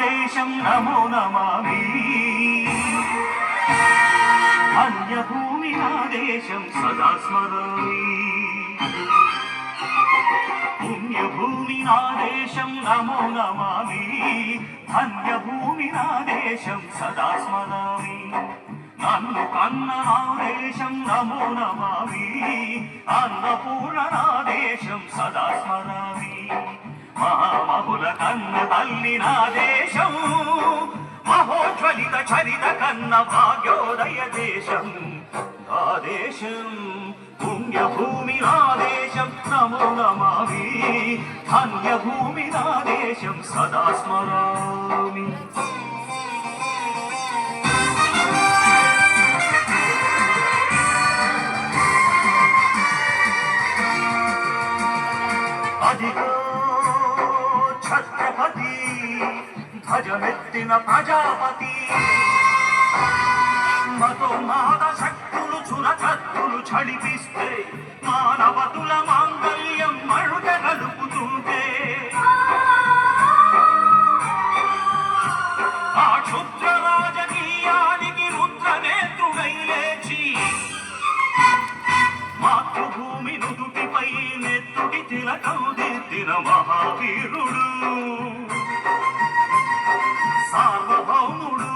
దేశం నమో నమామి. అన్యభూమి నా దేశం సదా స్మరామి. పుణ్యభూమి నా దేశం నమో నమామి. ధన్యభూమి నా దేశం సదా స్మరామి. నన్ను కన్న నా దేశం నమో నమామి. అన్నపూర్ణ నా దేశం సదా స్మరామి. మహామహుల కన్న తల్లి నా దేశం. మహోజ్వలిత చరిత కన్న భాగ్యోదయ దేశం నా దేశం. పుణ్యభూమి నా దేశం నమో నమామి. ధన్యభూమి నా దేశం సదా స్మరామి. అదిగో ఛత్రపతి ధ్వజమెత్తిన ప్రజాపతి. మతోన్మాద శక్తులు చురకత్తులు చడిపిస్తే మానవతుల మాంగళ్యం మరుగ కలుపుతుంటే ఆ క్షుద్ర రాజకీయానికి రుద్రనేత్రుడై లేచి మాతృభూమి నుదుటిపై నెత్తుడి తిలకం దిద్దిన మహావీరుడు సార్వభౌముడు.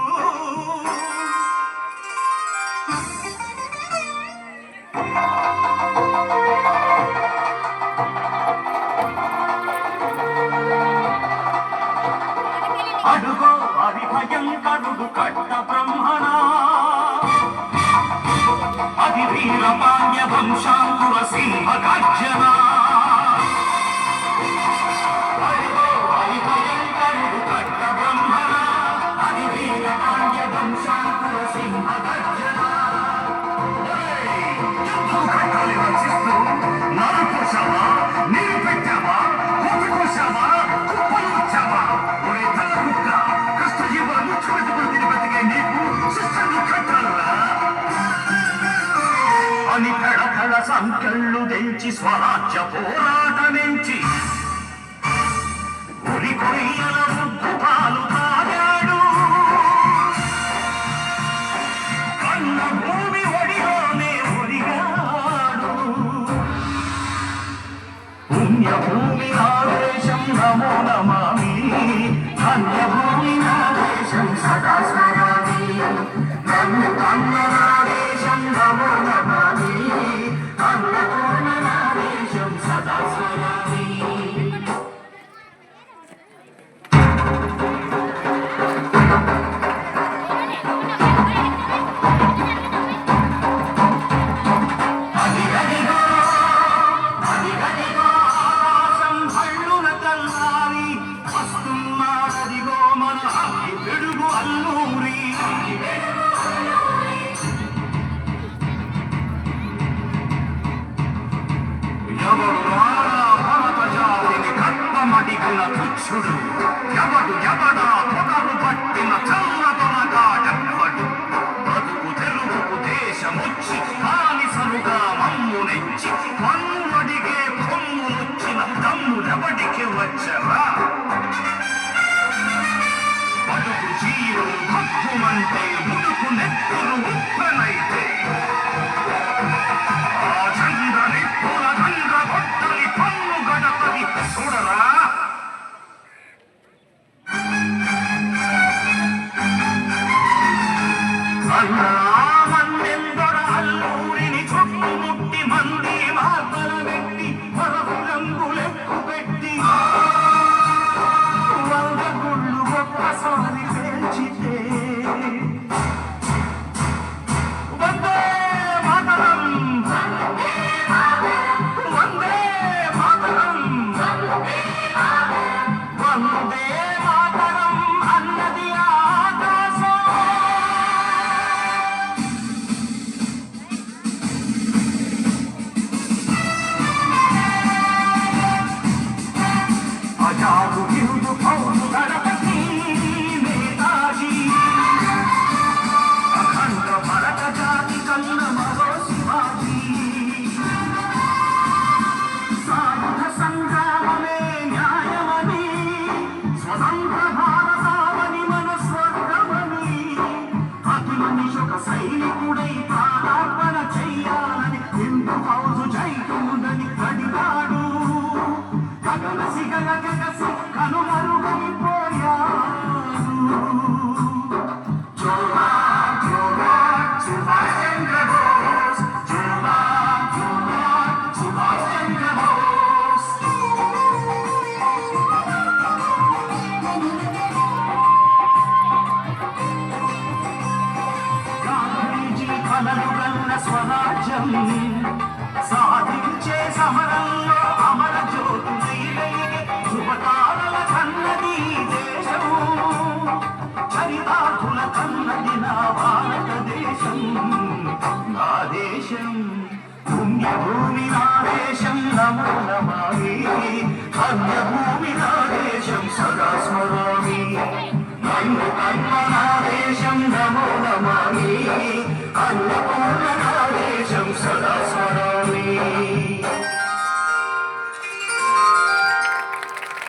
అడుగో హరి భయంకరుడు కట్ట బ్రహ్మణ. అది వీరపాండ్య వంశాంకుర సింహ గర్జన. అడుగో హరి భయంకరుడు కట్ట బ్రహ్మణ. అది వీరపాండ్య వంశాంకుర సింహ గర్జన. నరుకోసావా, నీరు పెట్టావా, కోపి కోసావా, కుప్పలు వచ్చావా? ఒరే తలకుక్క, కష్టజీవుల ముఖ్యమంత్రి తిని బతికే నీకు శిక్షలు కట్టాలురా అని కళకళ సంఖ్యలు తెంచి స్వరాజ్య పోరాటమించి ఉరి కొయ్యల ముగ్గు పాలు తాగాడు. కన్న భూమి ఒడిలోనే ఒరిగాడు. పుణ్యభూమి నా దేశం నమో నమామి. ధన్యభూమి నా దేశం సదా స్మరామి. నన్ను కన్న నా దేశం నమో నమామి. అన్నపూర్ణ నా దేశం సదా స్మరామి. ఎవడు ఎవడా పొగరు పట్టిన చల్లదొరగాడెవ్వడు. బతుకు తెలుగుకు దేశమొచ్చి బానిసలుగా మమ్ము నెచ్చి పన్ను అడిగే కొమ్ములొచ్చిన తమ్ముడెవడికి వచ్చరా? బతుకు జీవులు భగ్గుమంటే ముడుకు నెత్తులు ఉప్పెనైతే ఆ చంద్ర నిప్పుల గండ్ర గొడ్డలి పన్ను గడపది చూడరా. మన్నెందొర అల్లూరిని చుట్టుముట్టి మంది మార్తల పెట్టి మరపు రంగులెక్కు పెట్టి 100 గుళ్ళు ఒక్కసారి పేల్చితే వందే మాతరం, వందే మాతరం, వందే మాతరం అన్నది ఆకాశం. అజాదు హిందు కౌరు గణపతి నేతాజీ అఖండ భరత జాతి కన్న మరో శివాజీ. సాయుధ సంగ్రామమే న్యాయమని స్వతంత్ర భారతావని సైనికుడై ప్రాణార్పణ చెయ్యాలని హిందూ ఫౌజు జైతుందని అడిగాడు. గగనసి గగసి కనుమరుగైపోయాడు. జోహార్ జోహార్ సుభాష్ చంద్ర బోస్, జోహార్ జోహార్ సుభాష్ చంద్ర బోస్. గాంధీజీ కలలు కన్న స్వరాజ్యం సాధించే సమరంలో అమర జ్యోతులై వెలిగే శుభకారుల కన్నది దేశం. చరితార్థుల కన్నది నా భారతదేశం. నా దేశం పుణ్యభూమి, నా దేశం నమో నమామి. అన్యభూమి నా దేశం సదా స్మరామి. నన్ను కన్న నా దేశం నమో నమామి. అన్నపూర్ణ